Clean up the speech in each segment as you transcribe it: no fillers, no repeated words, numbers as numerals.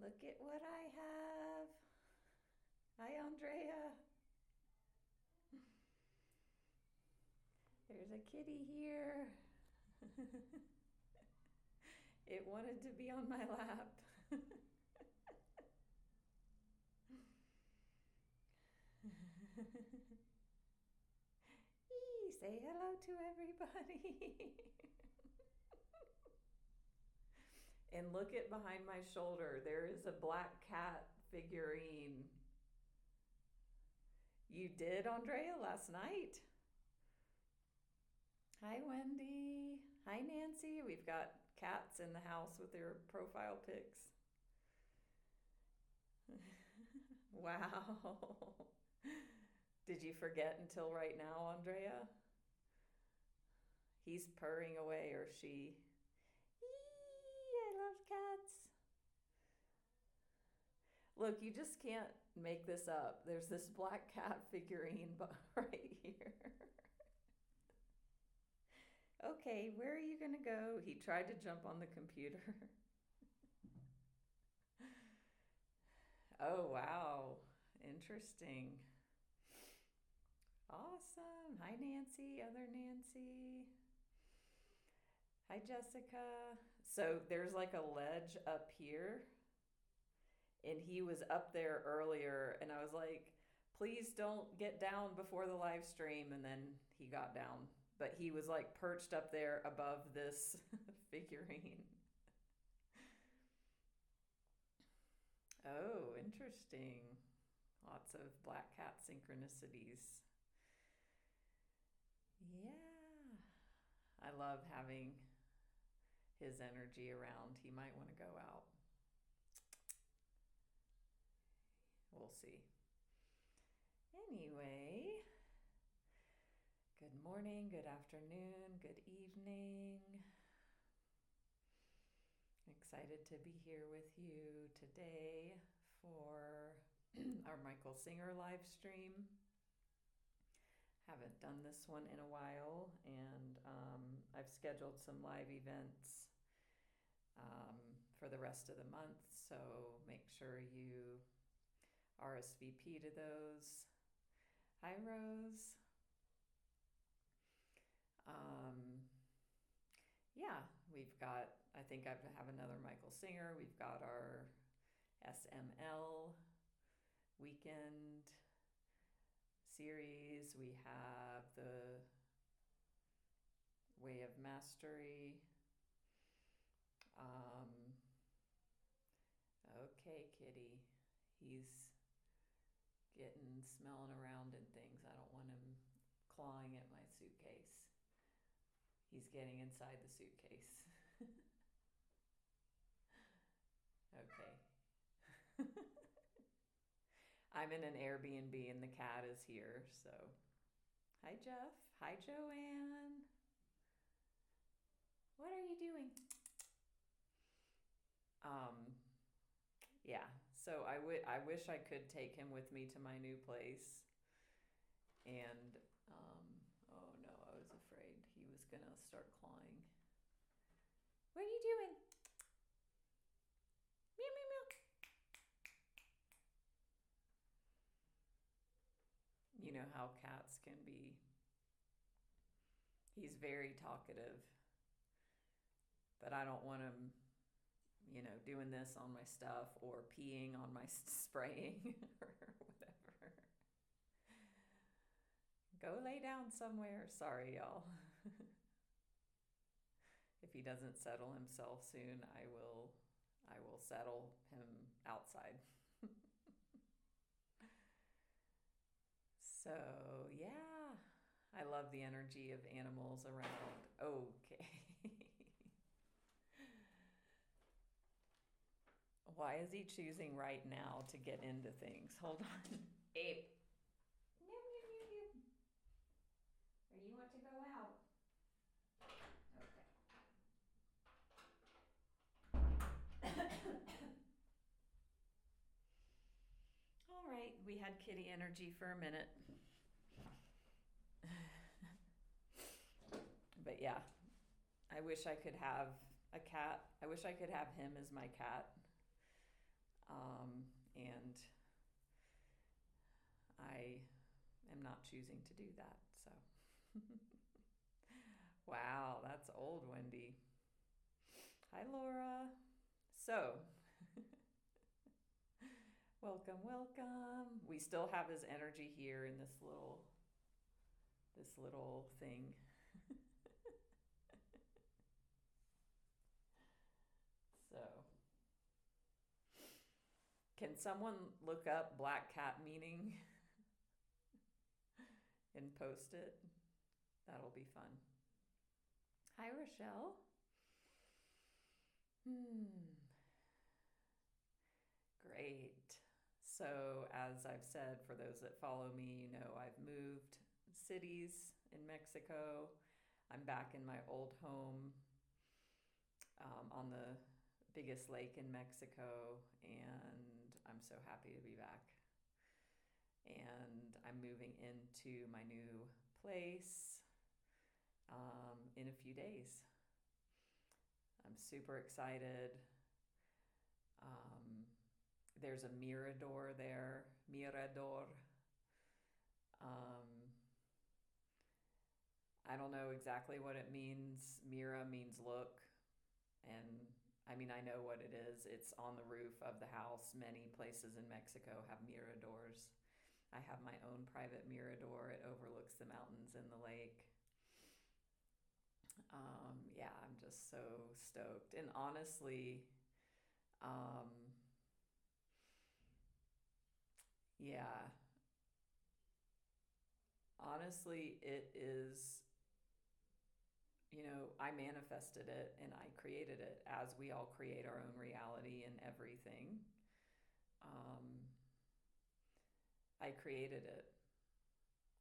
Look at what I have. Hi, Andrea. There's a kitty here. It wanted to be on my lap. Say hello to everybody. And look at behind my shoulder. There is a black cat figurine. You did, Andrea, last night? Hi, Wendy. Hi, Nancy. We've got cats in the house with their profile pics. Wow. Did you forget until right now, Andrea? He's purring away, or she. I love cats. Look, you just can't make this up. There's this black cat figurine right here. Okay, where are you going to go? He tried to jump on the computer. Oh, wow. Interesting. Awesome. Hi, Nancy. Other Nancy. Hi, Jessica. So there's like a ledge up here, and he was up there earlier, and I was like, please don't get down before the live stream, and then he got down. But he was like perched up there above this figurine. Oh, interesting. Lots of black cat synchronicities. Yeah. I love having his energy around. He might want to go out. We'll see. Anyway, good morning, good afternoon, good evening. Excited to be here with you today for our Michael Singer live stream. Haven't done this one in a while, and I've scheduled some live events for the rest of the month, so make sure you RSVP to those. Hi, Rose. Yeah, we've got, I think I have another Michael Singer. We've got our SML weekend series. We have the Way of Mastery. Okay, kitty. He's smelling around in things. I don't want him clawing at my suitcase. He's getting inside the suitcase. Okay. I'm in an Airbnb and the cat is here, so. Hi, Jeff. Hi, Joanne. What are you doing? Yeah, so I wish I could take him with me to my new place. And, oh no, I was afraid he was gonna start clawing. What are you doing? Meow, meow, meow. You know how cats can be. He's very talkative, but I don't want him, doing this on my stuff or peeing on my spraying or whatever. Go lay down somewhere. Sorry, y'all. If he doesn't settle himself soon, I will settle him outside. So, yeah, I love the energy of animals around. Okay. Why is he choosing right now to get into things? Hold on. Abe. Meow, meow, meow, meow. Or you want to go out? Okay. All right, we had kitty energy for a minute. But yeah, I wish I could have a cat. I wish I could have him as my cat. And I am not choosing to do that. So, wow, that's old, Wendy. Hi, Laura. So, welcome, welcome. We still have his energy here in this little thing. So, can someone look up black cat meaning and post it? That'll be fun. Hi, Rochelle. Great. So, as I've said, for those that follow me, you know I've moved cities in Mexico. I'm back in my old home on the biggest lake in Mexico, and I'm so happy to be back. And I'm moving into my new place in a few days. I'm super excited. There's a mirador there. Mirador. I don't know exactly what it means. Mira means look. And I mean, I know what it is. It's on the roof of the house. Many places in Mexico have miradors. I have my own private mirador. It overlooks the mountains and the lake. Yeah, I'm just so stoked. And honestly, yeah, honestly, it is, I manifested it and I created it, as we all create our own reality and everything. I created it.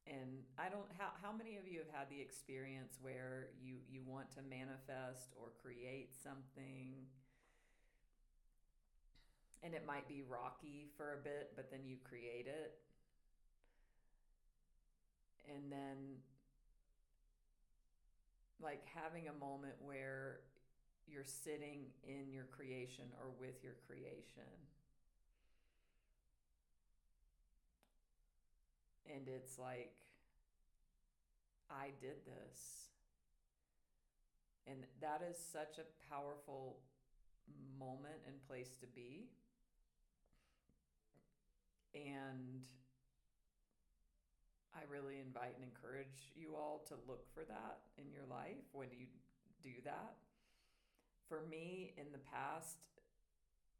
And I don't, how many of you have had the experience where you want to manifest or create something and it might be rocky for a bit, but then you create it? And then, like, having a moment where you're sitting in your creation or with your creation. And it's like, I did this. And that is such a powerful moment and place to be. And I really invite and encourage you all to look for that in your life when you do that. For me, in the past,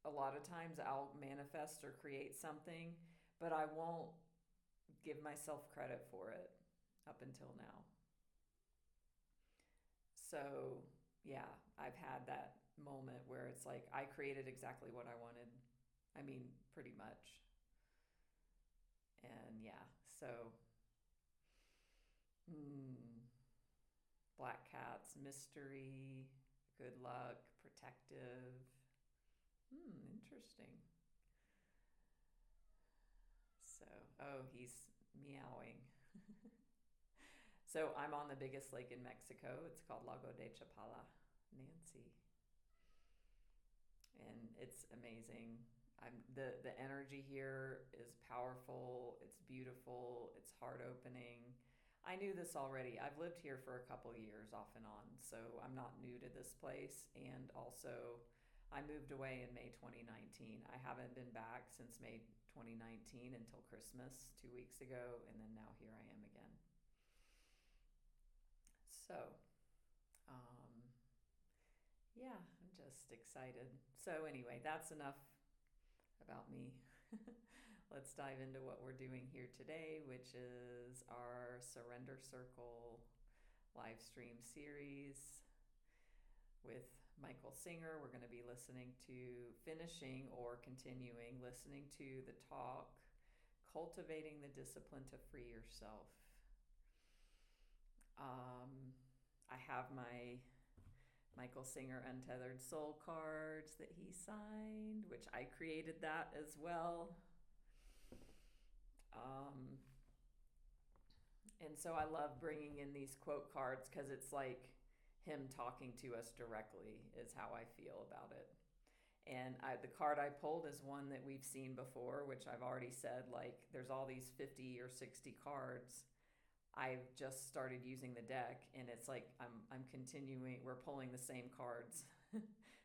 a lot of times I'll manifest or create something, but I won't give myself credit for it up until now. So, yeah, I've had that moment where it's like I created exactly what I wanted. I mean, pretty much. And yeah, so black cats, mystery, good luck, protective. Interesting. So, oh, he's meowing. So I'm on the biggest lake in Mexico. It's called Lago de Chapala, Nancy. And it's amazing. The energy here is powerful. It's beautiful. It's heart opening. I knew this already. I've lived here for a couple years off and on, so I'm not new to this place. And also, I moved away in May 2019. I haven't been back since May 2019 until Christmas 2 weeks ago, and then now here I am again. So, yeah, I'm just excited. So anyway, that's enough about me. Let's dive into what we're doing here today, which is our Surrender Circle live stream series with Michael Singer. We're going to be finishing or continuing listening to the talk, Cultivating the Discipline to Free Yourself. I have my Michael Singer Untethered Soul cards that he signed, which I created that as well. And so I love bringing in these quote cards because it's like him talking to us directly is how I feel about it. And the card I pulled is one that we've seen before, which I've already said, like, there's all these 50 or 60 cards. I've just started using the deck, and it's like I'm continuing, we're pulling the same cards.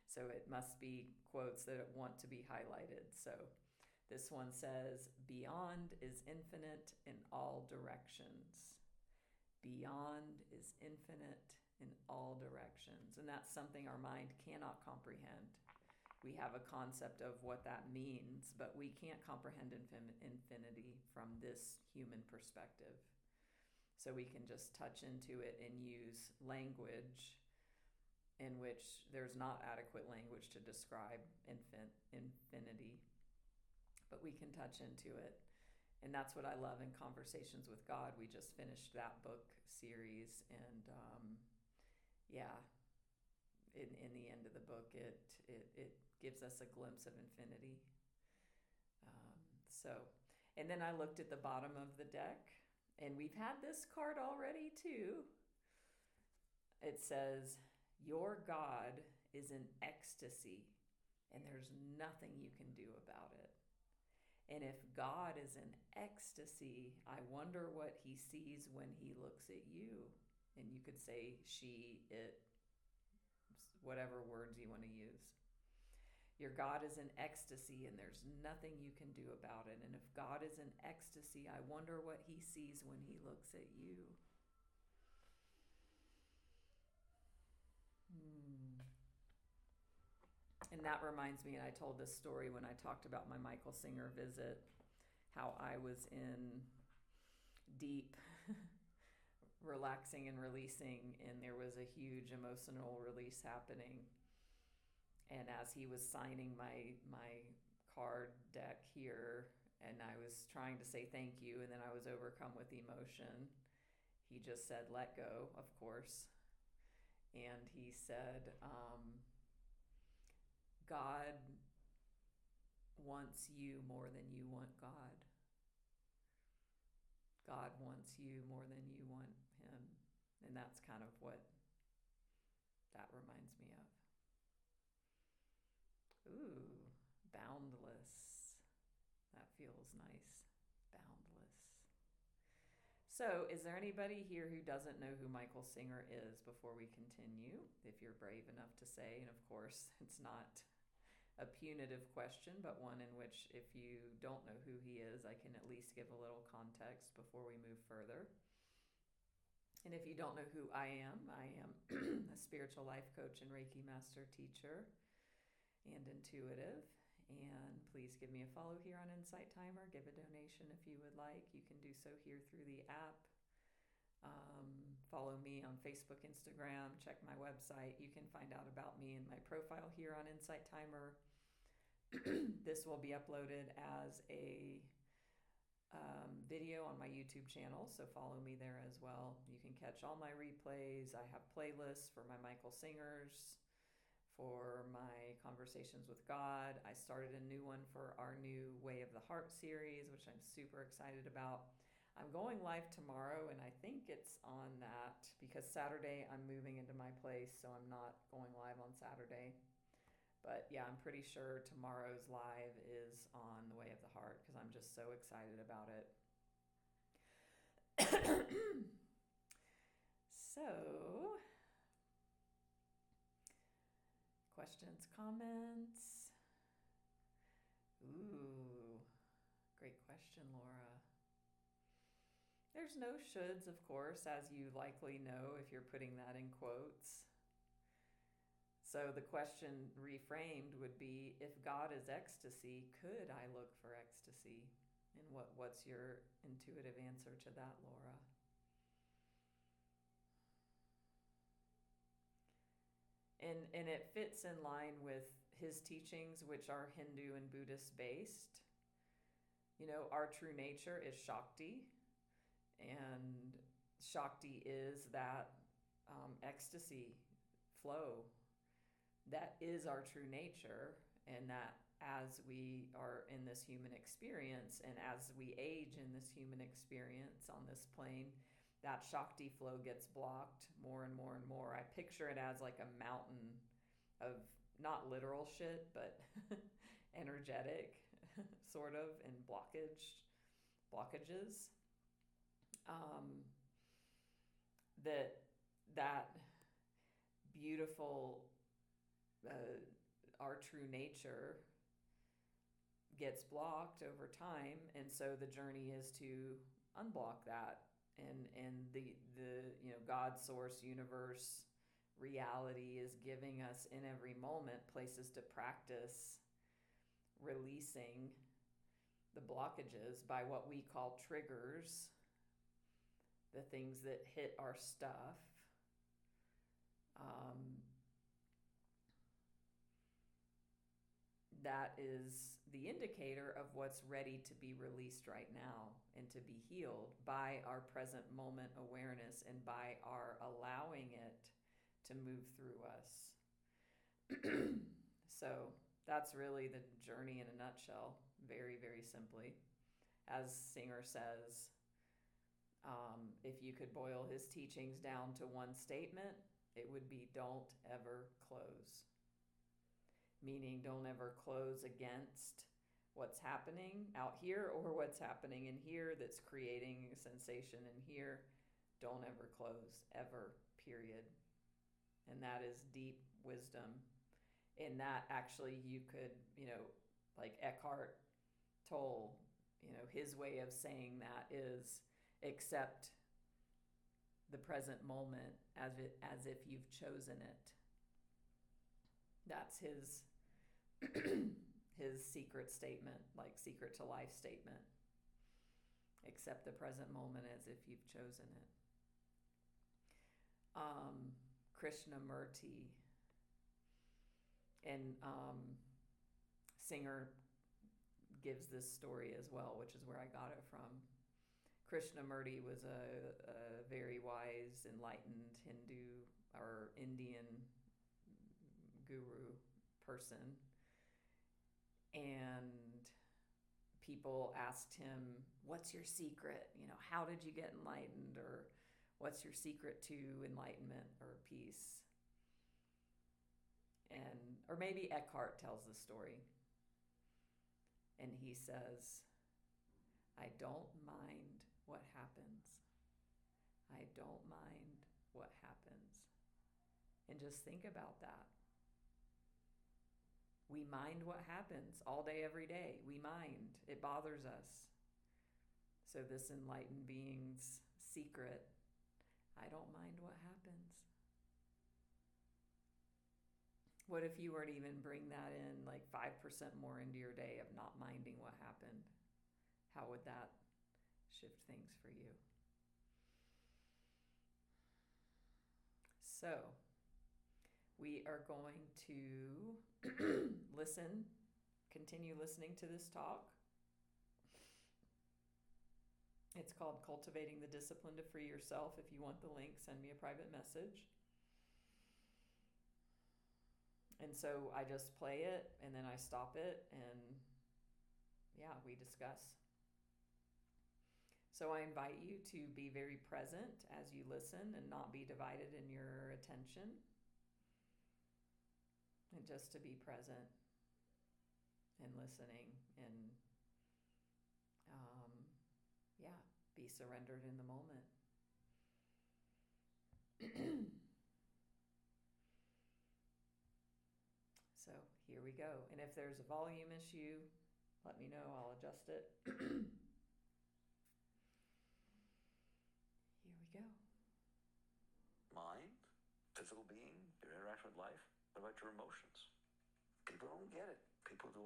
So it must be quotes that want to be highlighted. So this one says, "Beyond is infinite in all directions." Beyond is infinite in all directions. And that's something our mind cannot comprehend. We have a concept of what that means, but we can't comprehend infinity from this human perspective. So we can just touch into it and use language in which there's not adequate language to describe infinity, but we can touch into it. And that's what I love in Conversations with God. We just finished that book series, and yeah, in the end of the book, it gives us a glimpse of infinity. And then I looked at the bottom of the deck, and we've had this card already too. It says, "Your God is in ecstasy, and there's nothing you can do about it." And if God is in ecstasy, I wonder what he sees when he looks at you. And you could say she, it, whatever words you want to use. Your God is in ecstasy, and there's nothing you can do about it. And if God is in ecstasy, I wonder what he sees when he looks at you. And that reminds me, and I told this story when I talked about my Michael Singer visit, how I was in deep relaxing and releasing, and there was a huge emotional release happening. And as he was signing my card deck here, and I was trying to say thank you, and then I was overcome with emotion, he just said, "Let go," of course. And he said, "God wants you more than you want God. God wants you more than you want him." And that's kind of what that reminds me of. Ooh, boundless. That feels nice. Boundless. So, is there anybody here who doesn't know who Michael Singer is before we continue? If you're brave enough to say, and of course, it's not a punitive question, but one in which if you don't know who he is, I can at least give a little context before we move further. And if you don't know who I am a spiritual life coach and Reiki Master Teacher and intuitive. And please give me a follow here on Insight Timer. Give a donation if you would like. You can do so here through the app. Follow me on Facebook, Instagram. Check my website. You can find out about me in my profile here on Insight Timer. This will be uploaded as a video on my YouTube channel, so follow me there as well. You can catch all my replays. I have playlists for my Michael Singers, for my Conversations with God. I started a new one for our new Way of the Heart series, which I'm super excited about. I'm going live tomorrow, and I think it's on that because Saturday I'm moving into my place, so I'm not going live on Saturday. But yeah, I'm pretty sure tomorrow's live is on the Way of the Heart because I'm just so excited about it. So, questions, comments? Ooh, great question, Laura. There's no shoulds, of course, as you likely know if you're putting that in quotes. So the question reframed would be, if God is ecstasy, could I look for ecstasy? And what's your intuitive answer to that, Laura? And it fits in line with his teachings, which are Hindu and Buddhist based. You know, our true nature is Shakti, and Shakti is that ecstasy flow. That is our true nature, and that as we are in this human experience and as we age in this human experience on this plane, that Shakti flow gets blocked more and more and more. I picture it as like a mountain of not literal shit, but energetic, sort of, and blockages. Um, that beautiful, our true nature gets blocked over time, and so the journey is to unblock that, and the God, source, universe, reality is giving us in every moment places to practice releasing the blockages by what we call triggers, the things that hit our stuff. That is the indicator of what's ready to be released right now and to be healed by our present moment awareness and by our allowing it to move through us. So that's really the journey in a nutshell, very, very simply. As Singer says, if you could boil his teachings down to one statement, it would be don't ever close. Meaning don't ever close against what's happening out here or what's happening in here that's creating a sensation in here. Don't ever close, ever, period. And that is deep wisdom. In that, actually, you could, like Eckhart Tolle, his way of saying that is accept the present moment as if you've chosen it. That's his his secret statement, like secret to life statement. Accept the present moment as if you've chosen it. Krishnamurti and Singer gives this story as well, which is where I got it from. Krishnamurti was a very wise, enlightened Hindu or Indian guru person, and people asked him, what's your secret? How did you get enlightened? Or what's your secret to enlightenment or peace? Or maybe Eckhart tells the story, and he says, I don't mind what happens. I don't mind what happens. And just think about that. We mind what happens all day, every day. We mind. It bothers us. So this enlightened being's secret, I don't mind what happens. What if you were to even bring that in, like 5% more into your day of not minding what happened? How would that shift things for you? So we are going to continue listening to this talk. It's called Cultivating the Discipline to Free Yourself. If you want the link, send me a private message. And so I just play it, and then I stop it, and we discuss. So I invite you to be very present as you listen and not be divided in your attention. And just to be present and listening and, be surrendered in the moment. So here we go. And if there's a volume issue, let me know. I'll adjust it. Here we go. Mind, physical being, your interaction with life. What about your emotions? People don't get it. People do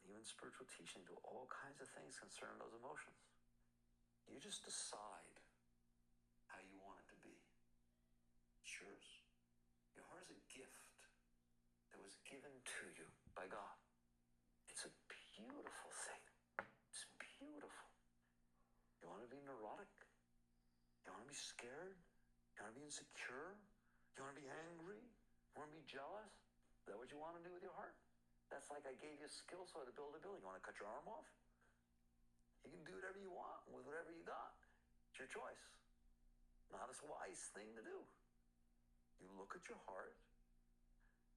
even spiritual teaching, do all kinds of things concerning those emotions. You just decide how you want it to be. It's yours. Your heart is a gift that was given to you by God. It's a beautiful thing. It's beautiful. You want to be neurotic? You want to be scared? You want to be insecure? You want to be angry? You want to be jealous? Is that what you want to do with your heart? That's like I gave you a skill so to build a building. You want to cut your arm off? You can do whatever you want with whatever you got. It's your choice. Not a wise thing to do. You look at your heart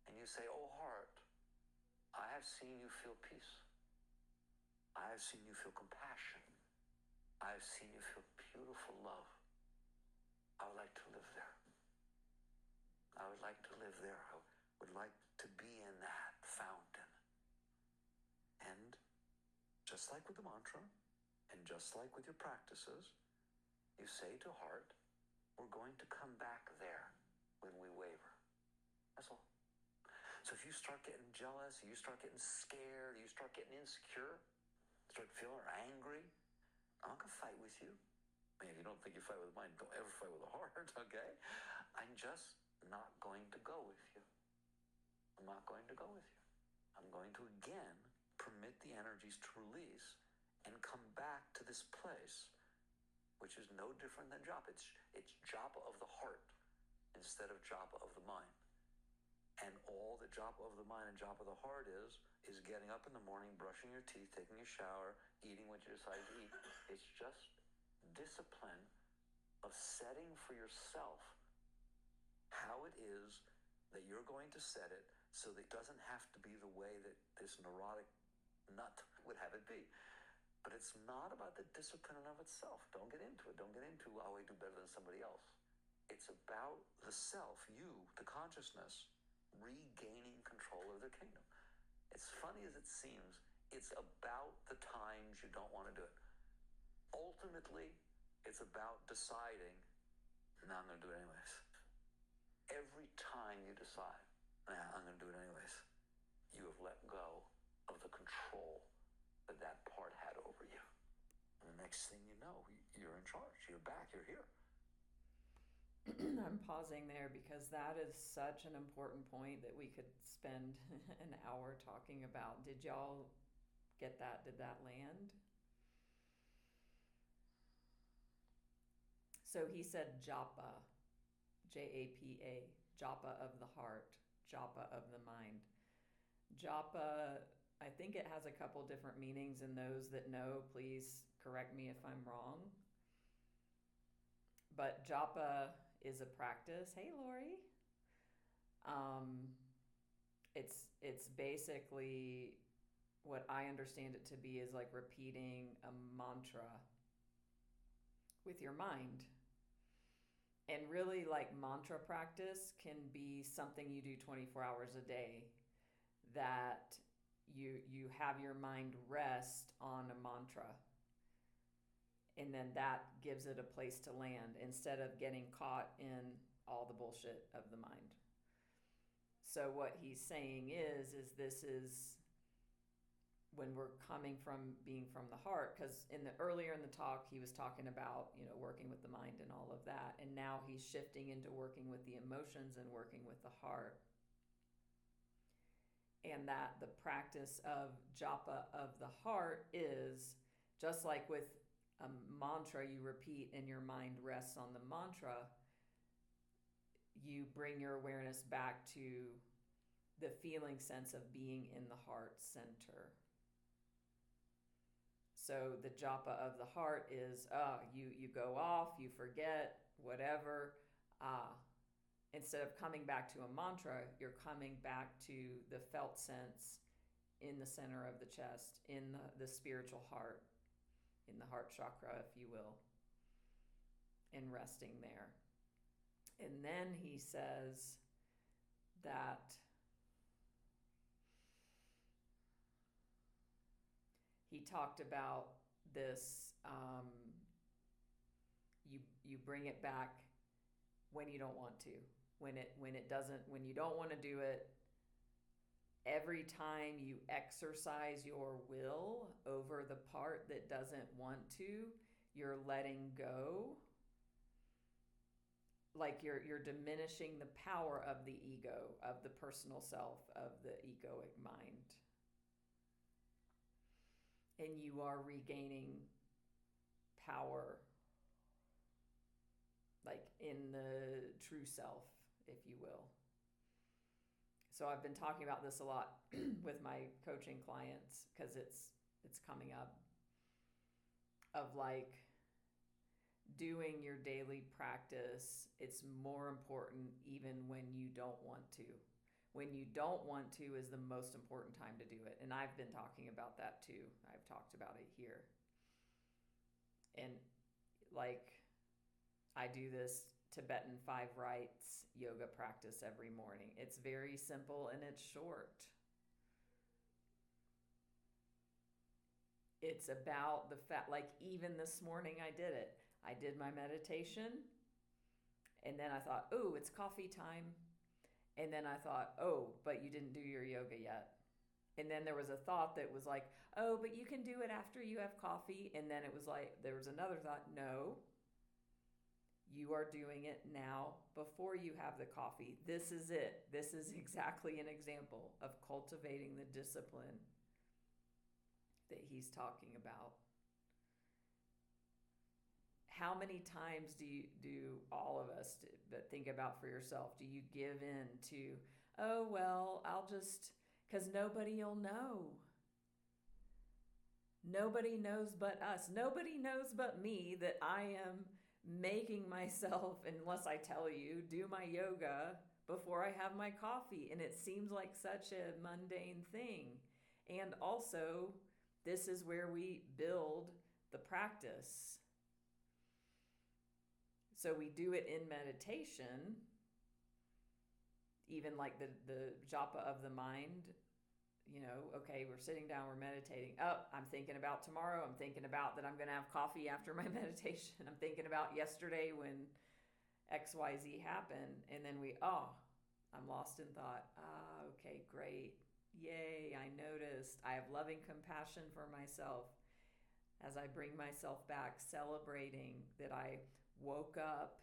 and you say, oh heart, I have seen you feel peace. I have seen you feel compassion. I have seen you feel beautiful love. I would like to live there. I would like to live there. I would like to be in that fountain. And just like with the mantra, and just like with your practices, you say to heart, we're going to come back there when we waver. That's all. So if you start getting jealous, you start getting scared, you start getting insecure, start feeling angry, I'm not going to fight with you. I mean, if you don't think you fight with mine, don't ever fight with a heart, okay? I'm just not going to go with you. I'm not going to go with you. I'm going to again permit the energies to release and come back to this place, which is no different than japa. It's japa of the heart instead of japa of the mind. And all that japa of the mind and japa of the heart is getting up in the morning, brushing your teeth, taking a shower, eating what you decide to eat. It's just discipline of setting for yourself how it is that you're going to set it so that it doesn't have to be the way that this neurotic nut would have it be. But it's not about the discipline in of itself. Don't get into it. Don't get into, oh, I do better than somebody else. It's about the self, you, the consciousness, regaining control of their kingdom. As funny as it seems, it's about the times you don't want to do it. Ultimately, it's about deciding, no, I'm going to do it anyways. Every time you decide, nah, I'm going to do it anyways, you have let go of the control that that part had over you. And the next thing you know, you're in charge. You're back. You're here. I'm pausing there because that is such an important point that we could spend an hour talking about. Did y'all get that? Did that land? So he said japa, J-A-P-A, japa of the heart, japa of the mind. Japa, I think it has a couple different meanings, and those that know, please correct me if I'm wrong. But japa is a practice. Hey, Lori. It's basically, what I understand it to be is like repeating a mantra with your mind. And really, like, mantra practice can be something you do 24 hours a day, that you have your mind rest on a mantra. And then that gives it a place to land instead of getting caught in all the bullshit of the mind. So what he's saying is this is when we're coming from being from the heart, because earlier in the talk, he was talking about, working with the mind and all of that. And now he's shifting into working with the emotions and working with the heart. And that the practice of japa of the heart is just like with a mantra you repeat and your mind rests on the mantra, you bring your awareness back to the feeling sense of being in the heart center. So the japa of the heart is, you go off, you forget, whatever. Instead of coming back to a mantra, you're coming back to the felt sense in the center of the chest, in the spiritual heart, in the heart chakra, if you will, and resting there. And then he says that he talked about this, you bring it back when you don't want to, when you don't want to do it. Every time you exercise your will over the part that doesn't want to, you're letting go. Like you're diminishing the power of the ego, of the personal self, of the egoic mind. And you are regaining power, like in the true self, if you will. So I've been talking about this a lot with my coaching clients, because it's coming up, of like doing your daily practice. It's more important even when you don't want to. when you don't want to is the most important time to do it. And I've been talking about that too. I've talked about it here. And like, I do this Tibetan 5 rights yoga practice every morning. It's very simple and it's short. It's about the fact, like even this morning I did it. I did my meditation and then I thought, oh, it's coffee time. And then I thought, oh, but you didn't do your yoga yet. And then there was a thought that was like, oh, but you can do it after you have coffee. And then it was like, there was another thought, no, you are doing it now before you have the coffee. This is it. This is exactly an example of cultivating the discipline that he's talking about. How many times do all of us, but think about for yourself, do you give in to, oh, well, I'll just, because nobody will know. Nobody knows but us. Nobody knows but me that I am making myself, unless I tell you, do my yoga before I have my coffee. And it seems like such a mundane thing. And also, this is where we build the practice. So we do it in meditation, even like the japa of the mind, okay, we're sitting down, we're meditating. Oh, I'm thinking about tomorrow. I'm thinking about that I'm going to have coffee after my meditation. I'm thinking about yesterday when XYZ happened. And then I'm lost in thought. Okay, great. Yay, I noticed. I have loving compassion for myself as I bring myself back, celebrating that I woke up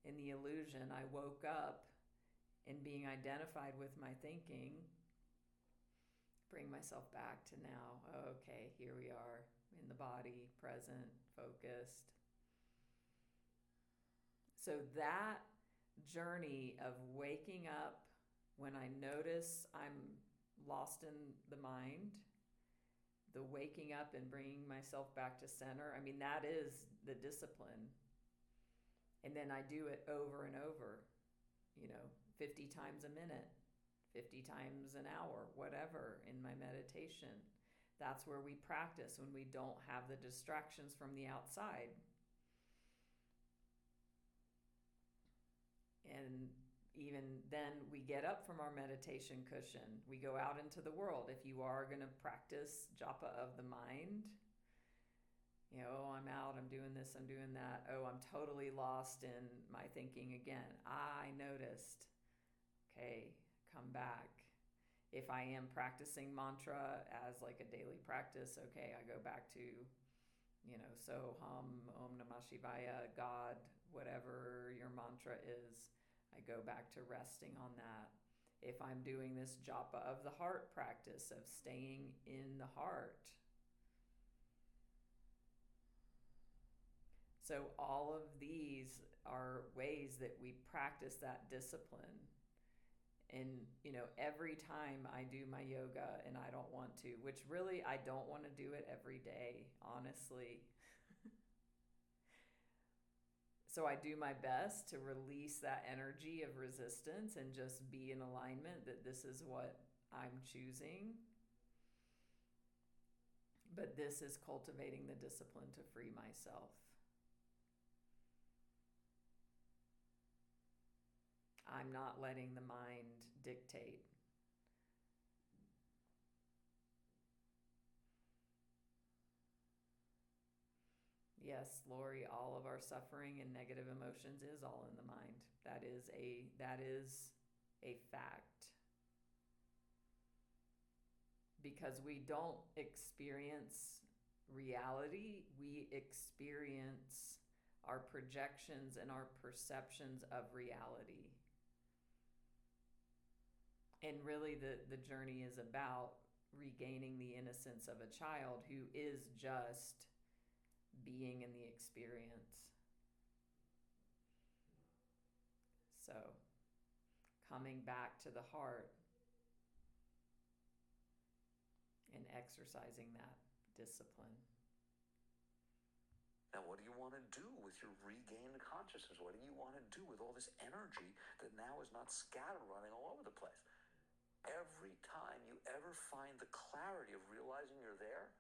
in the illusion. I woke up in being identified with my thinking. Bring myself back to now. Okay, here we are in the body, present, focused. So that journey of waking up when I notice I'm lost in the mind, the waking up and bringing myself back to center, I mean, that is the discipline. And then I do it over and over, 50 times a minute, 50 times an hour, whatever, in my meditation. That's where we practice when we don't have the distractions from the outside. And even then, we get up from our meditation cushion. We go out into the world. If you are going to practice japa of the mind, I'm out, I'm doing this, I'm doing that. Oh, I'm totally lost in my thinking again. I noticed. Okay, come back. If I am practicing mantra as like a daily practice, okay, I go back to, so hum, Om Namah Shivaya, God, whatever your mantra is, I go back to resting on that. If I'm doing this japa of the heart practice of staying in the heart. So all of these are ways that we practice that discipline. And, every time I do my yoga and I don't want to, which really I don't want to do it every day, honestly. So I do my best to release that energy of resistance and just be in alignment that this is what I'm choosing. But this is cultivating the discipline to free myself. I'm not letting the mind dictate. Yes, Lori, all of our suffering and negative emotions is all in the mind. That is a fact. Because we don't experience reality, we experience our projections and our perceptions of reality. And really the journey is about regaining the innocence of a child who is just being in the experience. So, coming back to the heart and exercising that discipline. Now, what do you want to do with your regained consciousness? What do you want to do with all this energy that now is not scattered running all over the place? Every time you ever find the clarity of realizing you're there,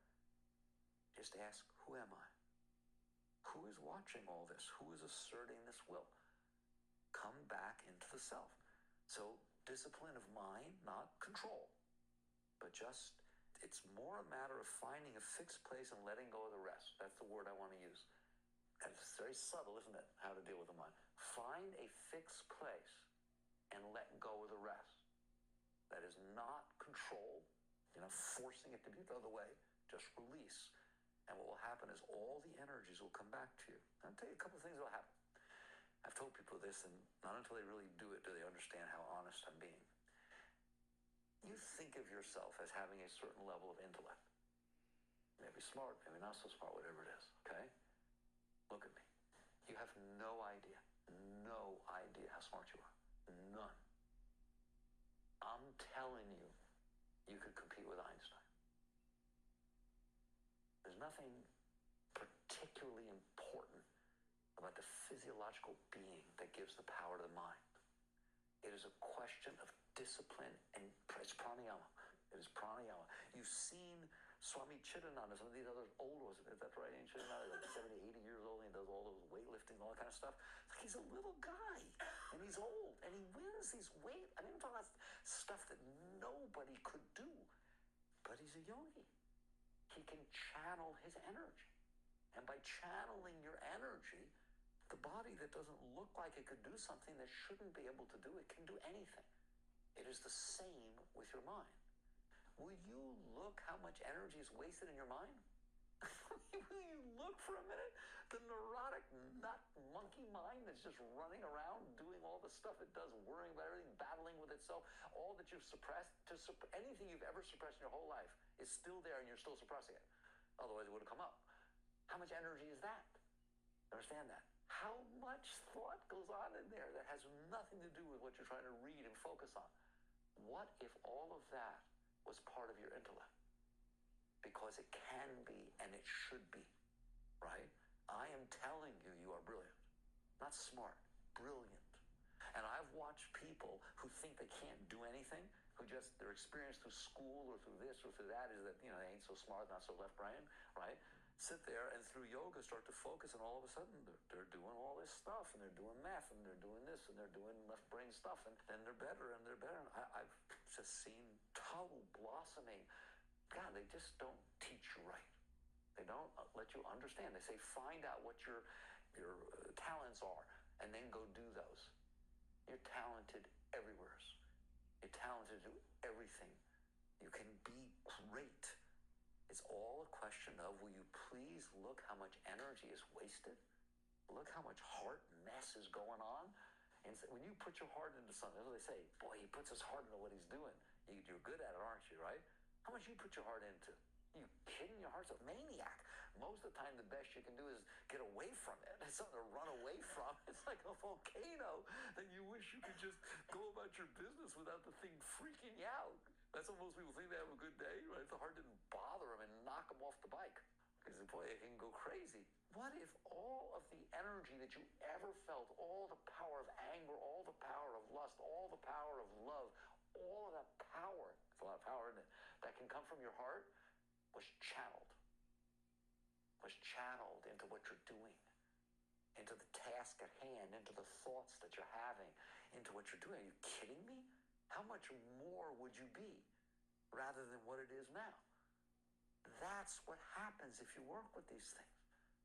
just ask, who am I? Who is watching all this? Who is asserting this will? Come back into the self. So discipline of mind, not control, but just, it's more a matter of finding a fixed place and letting go of the rest. That's the word I want to use. And it's very subtle, isn't it? How to deal with the mind. Find a fixed place and let go of the rest. That is not control, forcing it to be the other way. Just release. And what will happen is all the energies will come back to you. I'll tell you a couple of things that will happen. I've told people this, and not until they really do it do they understand how honest I'm being. You think of yourself as having a certain level of intellect. Maybe smart, maybe not so smart, whatever it is, okay? Look at me. You have no idea how smart you are. None. I'm telling you, you could compete with Einstein. There's nothing particularly important about the physiological being that gives the power to the mind. It is a question of discipline, and it's pranayama. It is pranayama. You've seen Swami Chidananda, some of these other old ones, is that right? Chidananda is like 70, 80 years old, and he does all those weightlifting and all that kind of stuff. Like, he's a little guy, and he's old, and he wins these I'm talking about stuff that nobody could do, but he's a yogi. He can channel his energy, and by channeling your energy, the body that doesn't look like it could do something that shouldn't be able to do it can do anything. It is the same with your mind. Will you look how much energy is wasted in your mind? Will you look for a minute? The neurotic nut monkey mind that's just running around doing all the stuff it does, worrying about everything, battling with itself, all that you've suppressed, anything you've ever suppressed in your whole life is still there and you're still suppressing it. Otherwise it would have come up. How much energy is that? Understand that? How much thought goes on in there that has nothing to do with what you're trying to read and focus on? What if all of that was part of your intellect? Because it can be and it should be, right? I am telling you, you are brilliant. Not smart, brilliant. And I've watched people who think they can't do anything, who just, their experience through school or through this or through that is that, they ain't so smart, not so left brain, right? Sit there and through yoga start to focus, and all of a sudden they're doing all this stuff, and they're doing math, and they're doing this, and they're doing left brain stuff, and then they're better, and they're better. And I've just seen total blossoming. God, they just don't teach you right. They don't let you understand. They say find out what your talents are, and then go do those. You're talented everywhere. You're talented to do everything. You can be great. It's all a question of, will you please look how much energy is wasted? Look how much heart mess is going on. And when you put your heart into something, that's what they say, boy, he puts his heart into what he's doing. You're good at it, aren't you, right? How much you put your heart into? You kidding? Your heart's a maniac. Most of the time, the best you can do is get away from it. It's something to run away from. It's like a volcano that you wish you could just go about your business without the thing freaking you out. That's what most people think they have a good day, right? If the heart didn't bother them and knock them off the bike. Because, boy, it can go crazy. What if all of the energy that you ever felt, all the power of anger, all the power of lust, all the power of love, all of that power, it's a lot of power, isn't it, that can come from your heart, was channeled into what you're doing, into the task at hand, into the thoughts that you're having, into what you're doing. Are you kidding me? How much more would you be rather than what it is now? That's what happens if you work with these things.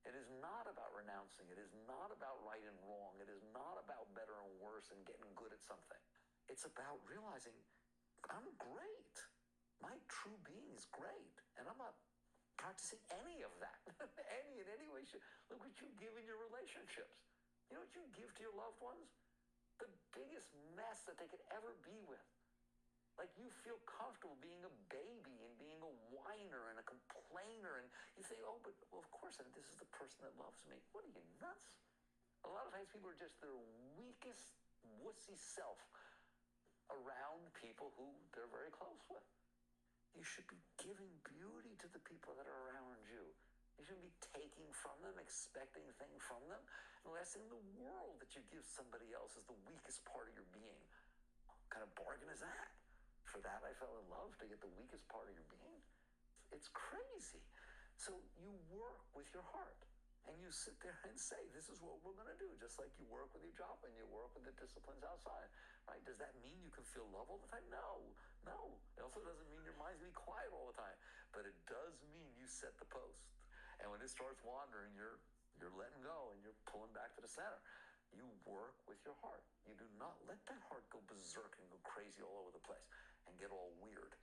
It is not about renouncing. It is not about right and wrong. It is not about better and worse and getting good at something. It's about realizing I'm great. My true being is great. And I'm not practicing any of that. in any way. Look what you give in your relationships. You know what you give to your loved ones? The biggest mess that they could ever be with. Like, you feel comfortable being a baby and being a whiner and a complainer, and you think, oh, but well, of course, and this is the person that loves me. What are you, nuts? A lot of times people are just their weakest, wussy self around people who they're very close with. You should be giving beauty to the people that are around you. You You shouldn't be taking from them, expecting things from them. And the last thing in the world that you give somebody else is the weakest part of your being. What kind of bargain is that? For that I fell in love, to get the weakest part of your being? It's crazy. So you work with your heart. And you sit there and say, this is what we're going to do, just like you work with your job and you work with the disciplines outside, right? Does that mean you can feel love all the time? No. It also doesn't mean your mind's going to be quiet all the time, but it does mean you set the post. And when it starts wandering, you're letting go and you're pulling back to the center. You work with your heart. You do not let that heart go berserk and go crazy all over the place and get all weird.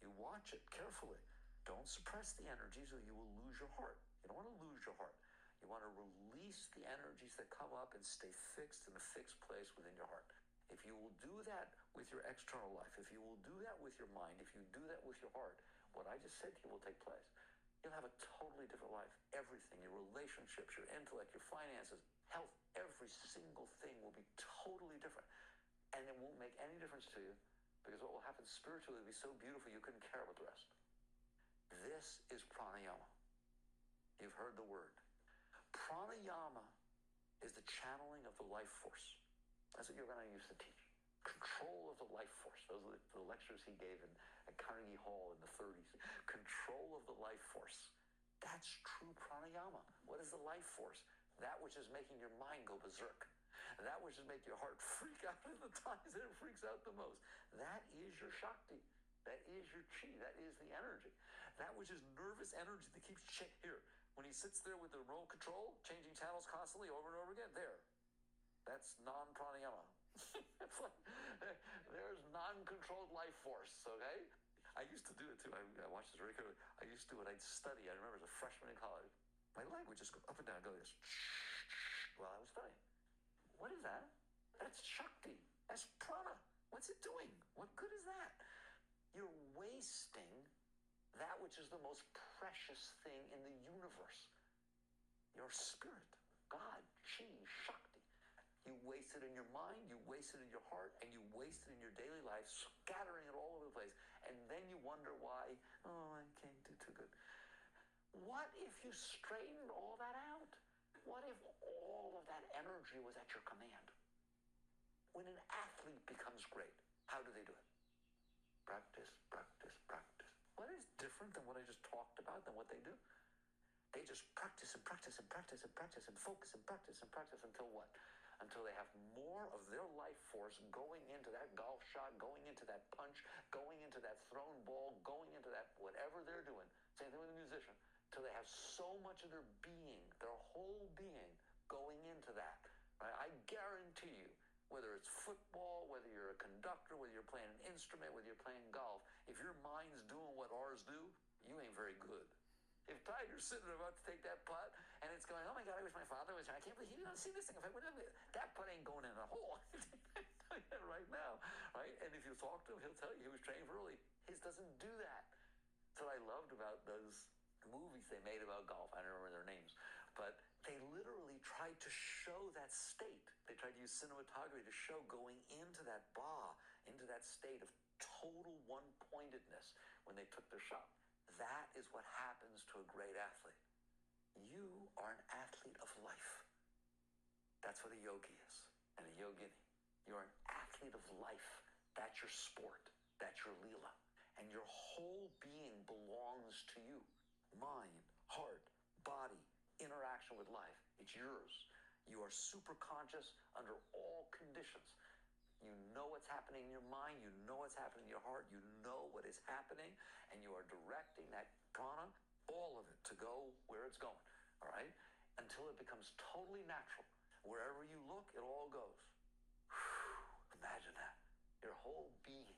You watch it carefully. Don't suppress the energies or you will lose your heart. You don't want to lose your heart. You want to release the energies that come up and stay fixed in a fixed place within your heart. If you will do that with your external life, if you will do that with your mind, if you do that with your heart, what I just said to you will take place. You'll have a totally different life. Everything, your relationships, your intellect, your finances, health, every single thing will be totally different. And it won't make any difference to you, because what will happen spiritually will be so beautiful you couldn't care about the rest. This is pranayama. You've heard the word. Pranayama is the channeling of the life force. That's what you're going to use to teach. Control of the life force. Those are the lectures he gave at Carnegie Hall in the 30s. Control of the life force. That's true pranayama. What is the life force? That which is making your mind go berserk. That which is making your heart freak out at the times that it freaks out the most. That is your Shakti. That is your chi. That is the energy. That which is nervous energy that keeps here. When he sits there with the remote control, changing channels constantly over and over again, that's non-pranayama. It's like, there's non-controlled life force, okay? I used to do it too. I watched this very carefully. I used to do it. I'd study. I remember as a freshman in college, my leg would just go up and down, go this while I was studying. What is that? That's Shakti. That's prana. What's it doing? What good is that? You're wasting that which is the most precious thing in the universe. Your spirit, God, chi, Shakti. You waste it in your mind, you waste it in your heart, and you waste it in your daily life, scattering it all over the place. And then you wonder why, I can't do too good. What if you straightened all that out? What if all of that energy was at your command? When an athlete becomes great, how do they do it? Practice, practice, practice. What is different than what I just talked about than what they do? They just practice and practice and practice and practice and focus and practice and practice until what? Until they have more of their life force going into that golf shot, going into that punch, going into that thrown ball, going into that whatever they're doing. Same thing with a musician. Till they have so much of their being, their whole being, going into that. Right? I guarantee you, whether it's football, whether you're a conductor, whether you're playing an instrument, whether you're playing golf, if your mind's doing what ours do, you ain't very good. If Tiger's sitting about to take that putt and it's going, oh my God, I wish my father was here. I can't believe he didn't see this thing. That putt ain't going in a hole. Right now, right? And if you talk to him, he'll tell you he was training for early. His doesn't do that. That's what I loved about those movies they made about golf. I don't remember their names, but they literally tried to show that state. They tried to use cinematography to show going into that into that state of total one-pointedness when they took their shot. That is what happens to a great athlete. You are an athlete of life. That's what a yogi is, and a yogini. You're an athlete of life. That's your sport. That's your lila. And your whole being belongs to you. Mind, heart, body, interaction with life. It's yours. You are super conscious under all conditions. You know what's happening in your mind. You know what's happening in your heart. You know what is happening, and you are directing that prana, all of it, to go where it's going, all right? Until it becomes totally natural. Wherever you look, it all goes. Whew, imagine that. Your whole being.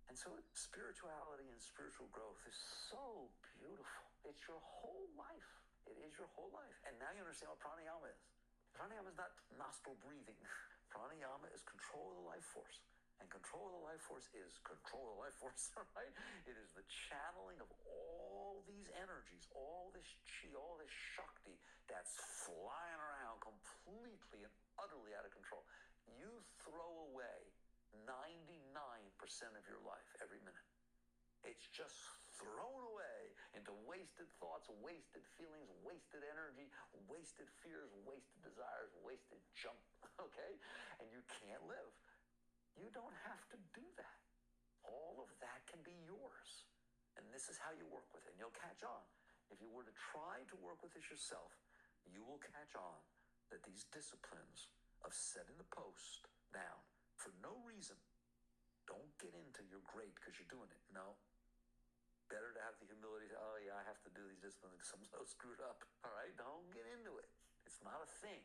And so spirituality and spiritual growth is so beautiful. It's your whole life. It is your whole life. And now you understand what pranayama is. Pranayama is not nostril breathing. Pranayama is control of the life force. And control of the life force is control of the life force, right? It is the channeling of all these energies, all this chi, all this Shakti that's flying around completely and utterly out of control. You throw away 99% of your life every minute. It's just thrown away into into wasted thoughts, wasted feelings, wasted energy, wasted fears, wasted desires, wasted junk, okay? And you can't live. You don't have to do that. All of that can be yours. And this is how you work with it. And you'll catch on. If you were to try to work with this yourself, you will catch on that these disciplines of setting the post down for no reason, don't get into you're great because you're doing it. No. Better to have the humility to, oh yeah, I have to do these disciplines because I'm so screwed up. All right? Don't get into it. It's not a thing.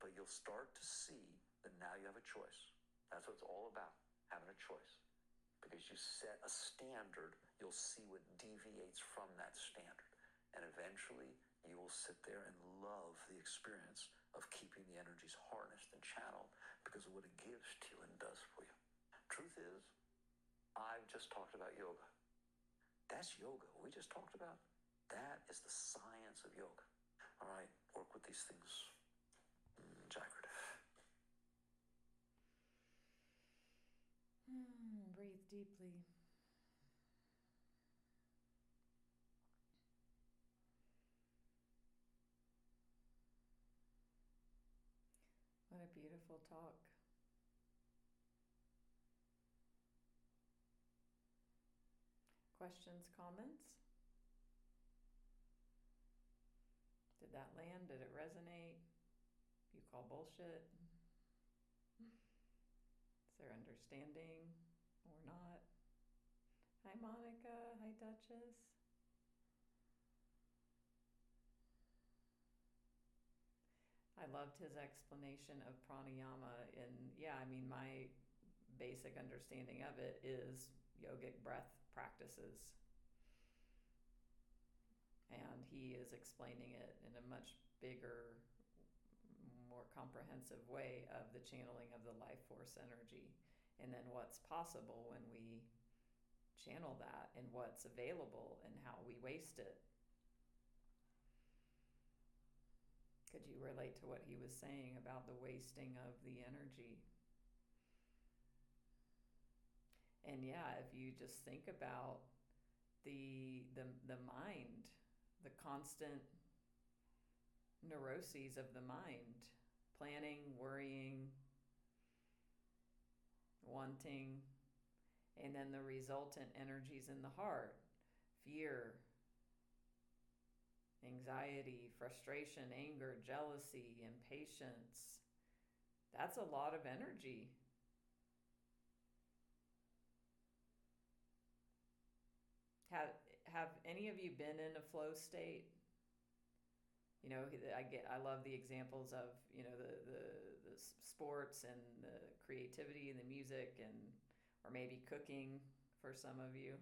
But you'll start to see that now you have a choice. That's what it's all about, having a choice. Because you set a standard, you'll see what deviates from that standard. And eventually, you will sit there and love the experience of keeping the energies harnessed and channeled because of what it gives to you and does for you. Truth is, I've just talked about yoga. That's yoga. We just talked about. That is the science of yoga. All right, work with these things. Jagged. Breathe deeply. What a beautiful talk. Questions, comments? Did that land? Did it resonate? You call bullshit? Is there understanding or not? Hi, Monica. Hi, Duchess. I loved his explanation of pranayama. And yeah, I mean, my basic understanding of it is yogic breath practices. And he is explaining it in a much bigger, more comprehensive way of the channeling of the life force energy. And then what's possible when we channel that and what's available and how we waste it. Could you relate to what he was saying about the wasting of the energy? And yeah, if you just think about the mind, the constant neuroses of the mind, planning, worrying, wanting, and then the resultant energies in the heart, fear, anxiety, frustration, anger, jealousy, impatience. That's a lot of energy. Have any of you been in a flow state? You know, I love the examples of, you know, the sports and the creativity and the music, and or maybe cooking for some of you.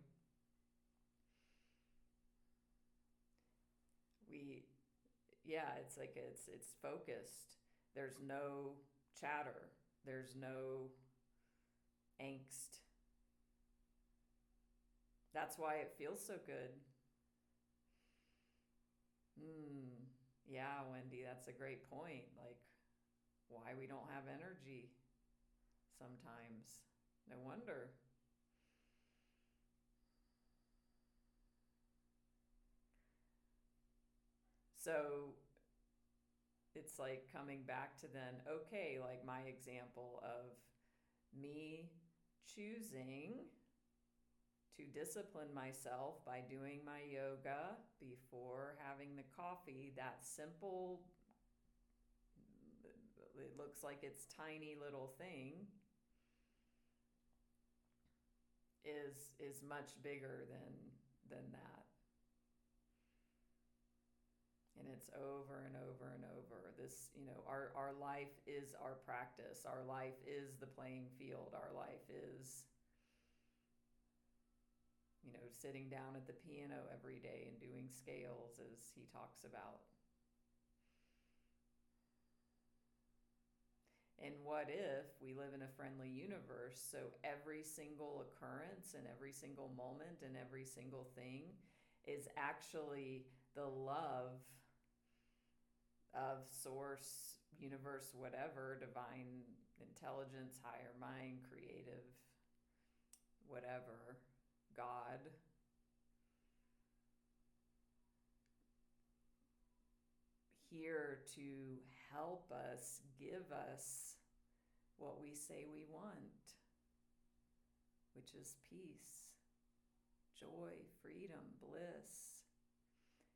It's like it's focused. There's no chatter. There's no angst. That's why it feels so good. Yeah, Wendy, that's a great point. Like, why we don't have energy sometimes. No wonder. So it's like coming back to then, okay, like my example of me choosing to discipline myself by doing my yoga before having the coffee. That simple, it looks like it's tiny little thing, is much bigger than that. And it's over and over and over. This, you know, our life is our practice. Our life is the playing field. Our life is, you know, sitting down at the piano every day and doing scales, as he talks about. And what if we live in a friendly universe, so every single occurrence and every single moment and every single thing is actually the love of source, universe, whatever, divine intelligence, higher mind, creative, whatever, God, there to help us, give us what we say we want, which is peace, joy, freedom, bliss.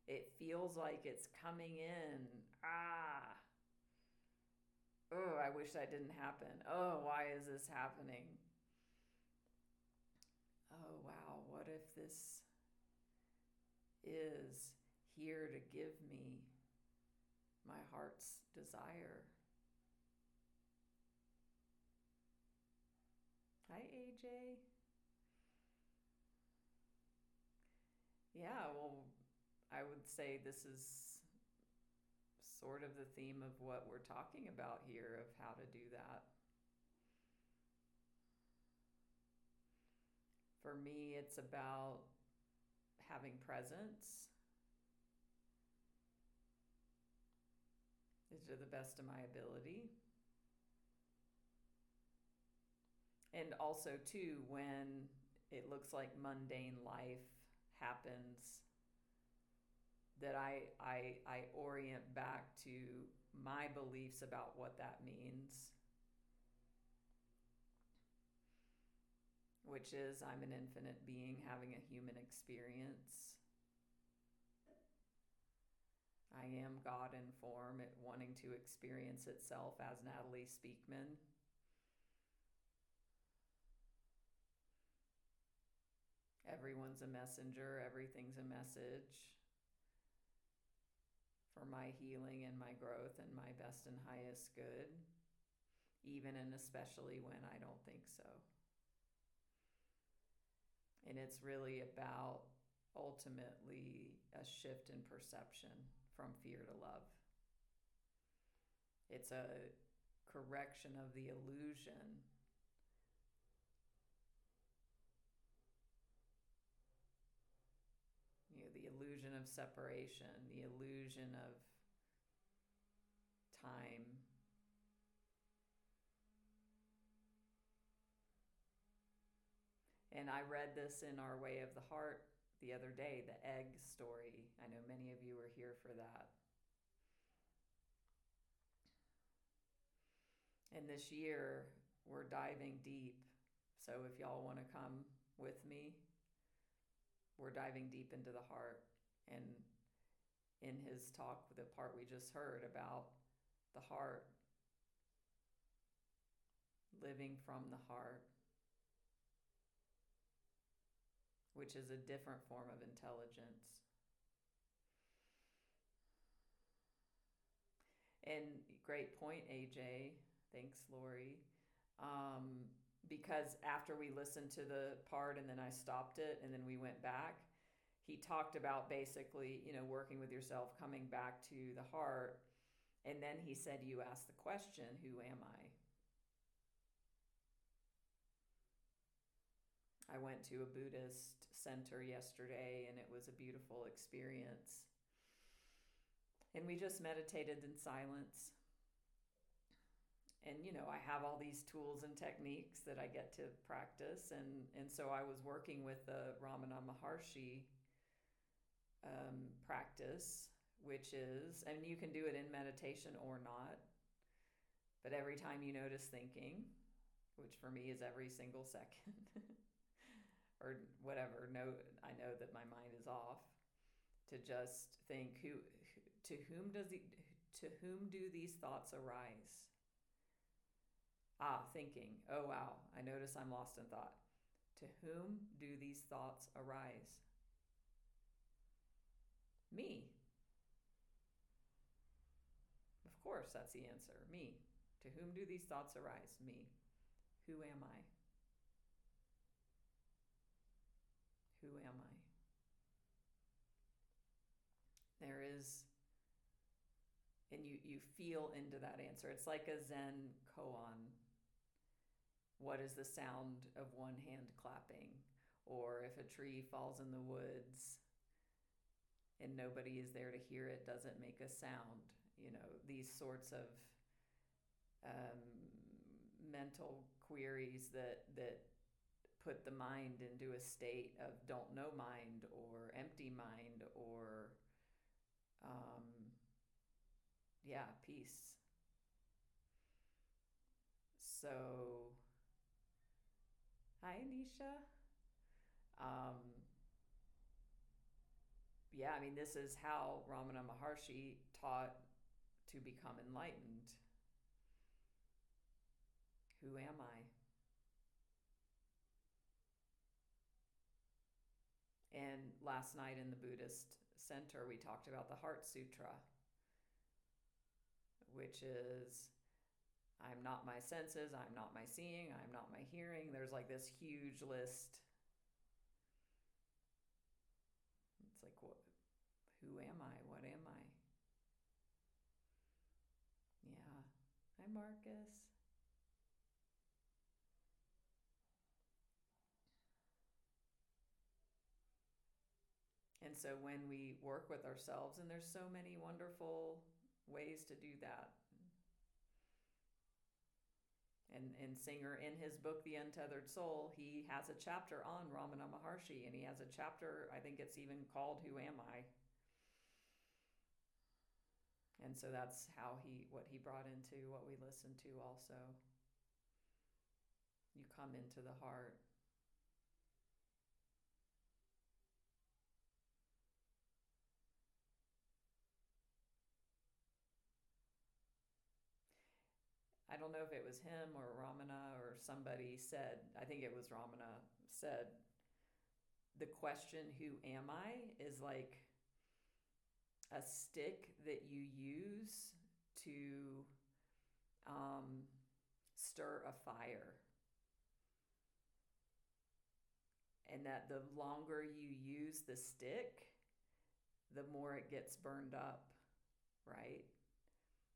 It feels like it's coming in. Oh, I wish that didn't happen. Oh, why is this happening? Oh, wow, what if this is here to give me my heart's desire? Hi, AJ. Yeah, well, I would say this is sort of the theme of what we're talking about here, of how to do that. For me, it's about having presence to the best of my ability. And also, too, when it looks like mundane life happens, that I orient back to my beliefs about what that means, which is I'm an infinite being having a human experience. I am God in form, wanting to experience itself as Natalie Speakman. Everyone's a messenger, everything's a message for my healing and my growth and my best and highest good, even and especially when I don't think so. And it's really about ultimately a shift in perception from fear to love. It's a correction of the illusion the illusion of separation, the illusion of time. And I read this in Our Way of the Heart the other day, the egg story. I know many of you were here for that. And this year, we're diving deep. So if y'all want to come with me, we're diving deep into the heart. And in his talk, the part we just heard about the heart, living from the heart, which is a different form of intelligence. And great point, AJ. Thanks, Lori. Because after we listened to the part and then I stopped it and then we went back, he talked about basically, working with yourself, coming back to the heart. And then he said, you asked the question, who am I went to a Buddhist center yesterday and it was a beautiful experience. And we just meditated in silence. And, I have all these tools and techniques that I get to practice. And so I was working with the Ramana Maharshi practice, which is, and you can do it in meditation or not, but every time you notice thinking, which for me is every single second, or whatever, I know that my mind is off, to just think, to whom do these thoughts arise? Thinking. Oh, wow. I notice I'm lost in thought. To whom do these thoughts arise? Me. Of course, that's the answer. Me. To whom do these thoughts arise? Me. Who am I? Who am I? There is, and you feel into that answer. It's like a Zen koan. What is the sound of one hand clapping? Or if a tree falls in the woods and nobody is there to hear it, does it make a sound? These sorts of mental queries that put the mind into a state of don't know mind or empty mind or yeah, peace. So, hi, Nisha. Um, yeah, I mean, this is how Ramana Maharshi taught to become enlightened. Who am I? And last night in the Buddhist Center, we talked about the Heart Sutra, which is I'm not my senses, I'm not my seeing, I'm not my hearing. There's like this huge list. It's like, what? Who am I? What am I? Yeah. Hi, Marcus. And so when we work with ourselves, and there's so many wonderful ways to do that. And Singer, in his book, The Untethered Soul, he has a chapter on Ramana Maharshi, and he has a chapter, I think it's even called Who Am I? And so that's what he brought into what we listen to also. You come into the heart. I don't know if it was him or Ramana or somebody said, I think it was Ramana said, the question, who am I, is like a stick that you use to stir a fire. And that the longer you use the stick, the more it gets burned up, right?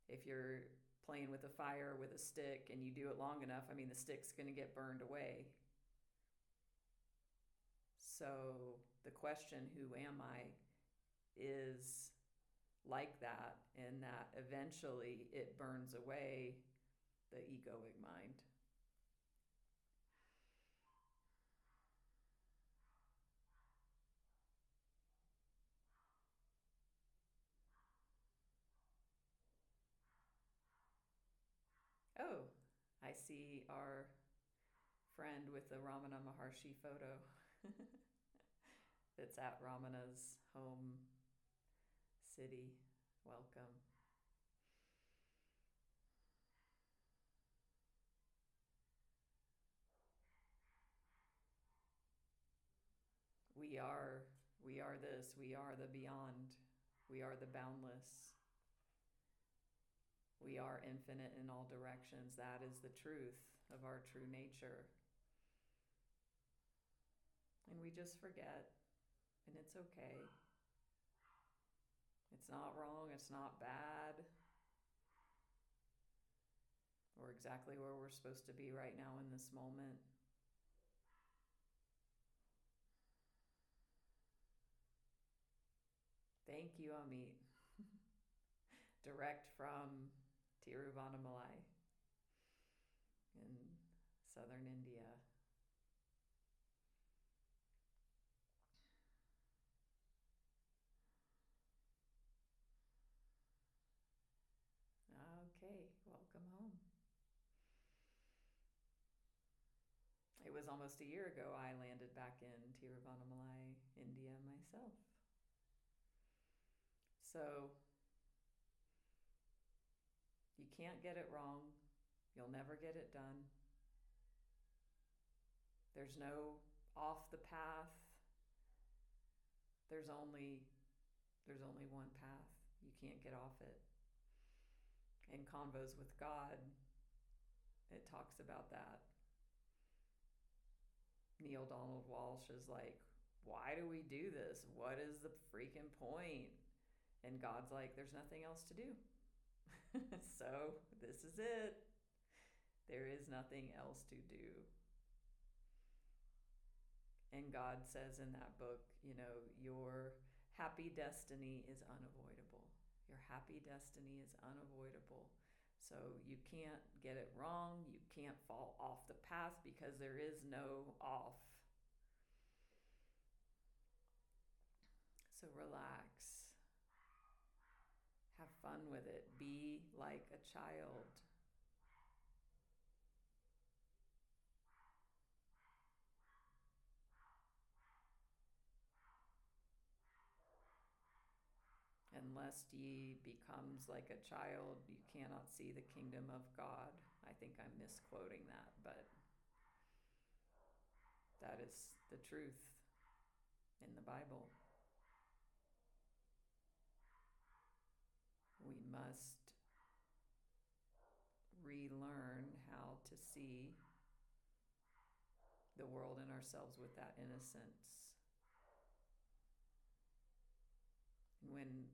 If you're playing with a fire with a stick and you do it long enough, I mean, the stick's going to get burned away. So the question, who am I, is like that, in that eventually it burns away the egoic mind. Oh, I see our friend with the Ramana Maharshi photo. It's at Ramana's home city. Welcome. We are this, we are the beyond, we are the boundless, we are infinite in all directions. That is the truth of our true nature. And we just forget, and it's okay. It's not wrong, it's not bad. We're exactly where we're supposed to be right now in this moment. Thank you, Amit. Direct from Tiruvannamalai in southern India. Okay, welcome home. It was almost a year ago I landed back in Tiruvannamalai, India myself. So you can't get it wrong. You'll never get it done. There's no off the path. There's only one path. You can't get off it. In Convos with God, it talks about that. Neil Donald Walsh is like, why do we do this? What is the freaking point? And God's like, there's nothing else to do. So this is it. There is nothing else to do. And God says in that book, your happy destiny is unavoidable. Your happy destiny is unavoidable. So you can't get it wrong. You can't fall off the path because there is no off. So relax. Have fun with it. Be like a child. Unless ye becomes like a child, you cannot see the kingdom of God. I think I'm misquoting that, but that is the truth in the Bible. We must relearn how to see the world and ourselves with that innocence. When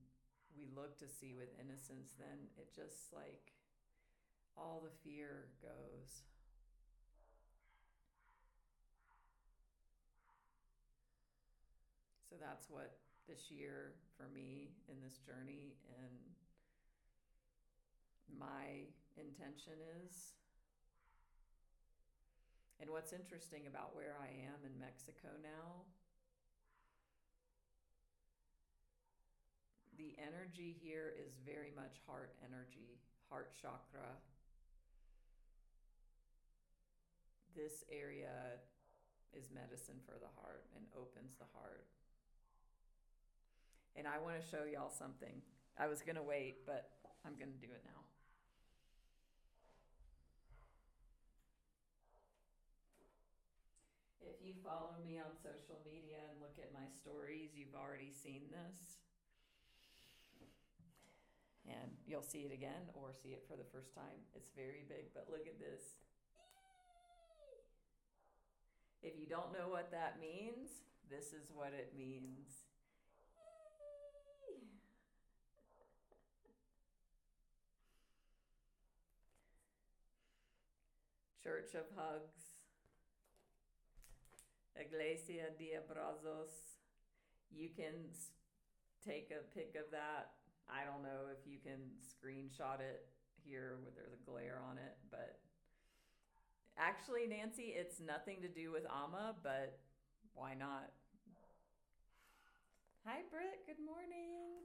we look to see with innocence, then it just like all the fear goes. So that's what this year for me in this journey and my intention is. And what's interesting about where I am in Mexico now, the energy here is very much heart energy, heart chakra. This area is medicine for the heart and opens the heart. And I want to show y'all something. I was going to wait, but I'm going to do it now. If you follow me on social media and look at my stories, you've already seen this. And you'll see it again or see it for the first time. It's very big, but look at this. If you don't know what that means, this is what it means. Church of Hugs, Iglesia de Abrazos. You can take a pic of that. I don't know if you can screenshot it here where there's a glare on it, but actually, Nancy, it's nothing to do with Amma, but why not? Hi, Britt. Good morning.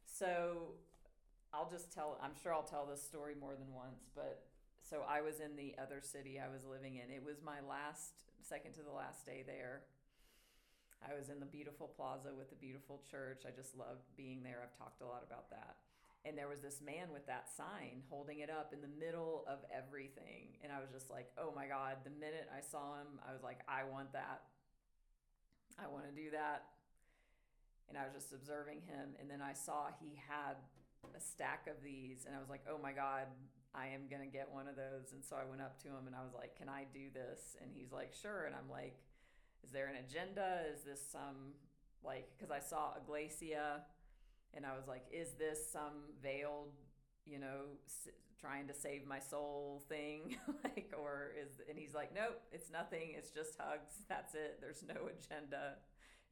So I'm sure I'll tell this story more than once, but so I was in the other city I was living in. It was my second to the last day there. I was in the beautiful plaza with the beautiful church. I just loved being there. I've talked a lot about that. And there was this man with that sign holding it up in the middle of everything. And I was just like, oh my God, the minute I saw him, I was like, I want that. I want to do that. And I was just observing him. And then I saw he had a stack of these. And I was like, oh my God, I am going to get one of those. And so I went up to him and I was like, can I do this? And he's like, sure. And I'm like, is there an agenda? Is this some, like, because I saw Iglesia and I was like, is this some veiled, trying to save my soul thing? And he's like, nope, it's nothing. It's just hugs. That's it. There's no agenda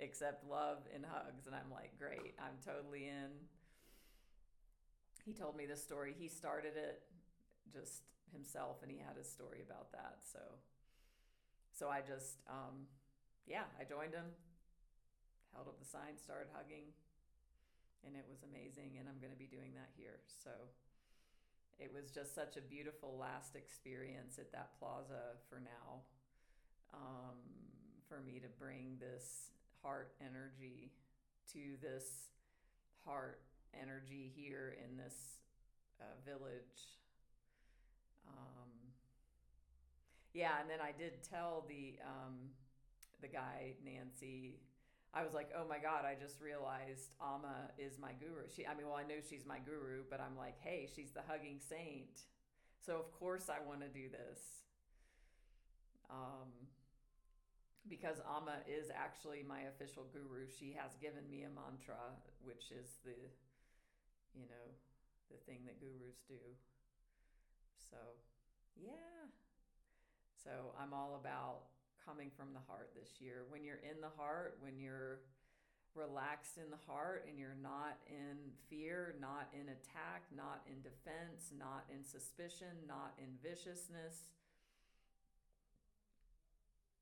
except love and hugs. And I'm like, great. I'm totally in. He told me this story. He started it just himself and he had his story about that. So I just, I joined him, held up the sign, started hugging, and it was amazing. And I'm going to be doing that here. So it was just such a beautiful last experience at that plaza for now, for me to bring this heart energy to this heart energy here in this village. And then I did tell the guy, Nancy, I was like, oh my God, I just realized Amma is my guru. I know she's my guru, but I'm like, hey, she's the hugging saint. So of course I want to do this. Because Amma is actually my official guru. She has given me a mantra, which is the thing that gurus do. So, yeah. So I'm all about coming from the heart this year. When you're in the heart, when you're relaxed in the heart and you're not in fear, not in attack, not in defense, not in suspicion, not in viciousness,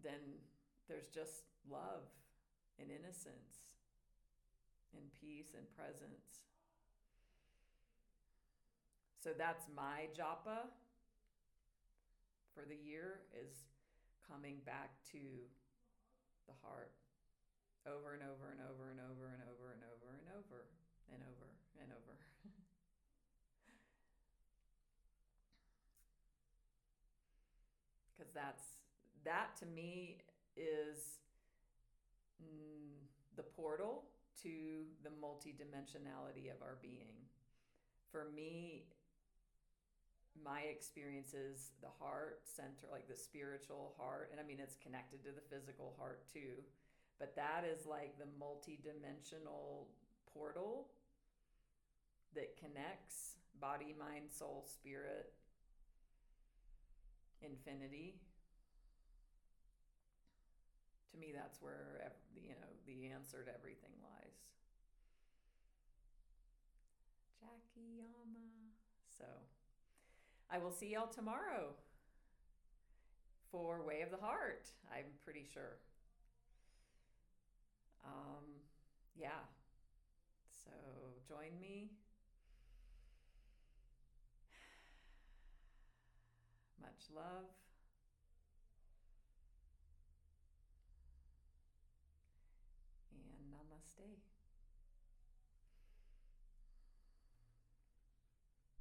then there's just love and innocence and peace and presence. So that's my japa for the year, is coming back to the heart over and over and over and over and over and over and over and over and over. Because that to me is the portal to the multidimensionality of our being. For me, my experience is the heart center, like the spiritual heart. And I mean, it's connected to the physical heart too. But that is like the multidimensional portal that connects body, mind, soul, spirit, infinity. To me, that's where, the answer to everything lies. Jackie Yama. So I will see y'all tomorrow for Way of the Heart, I'm pretty sure. Yeah. So join me. Much love. And namaste.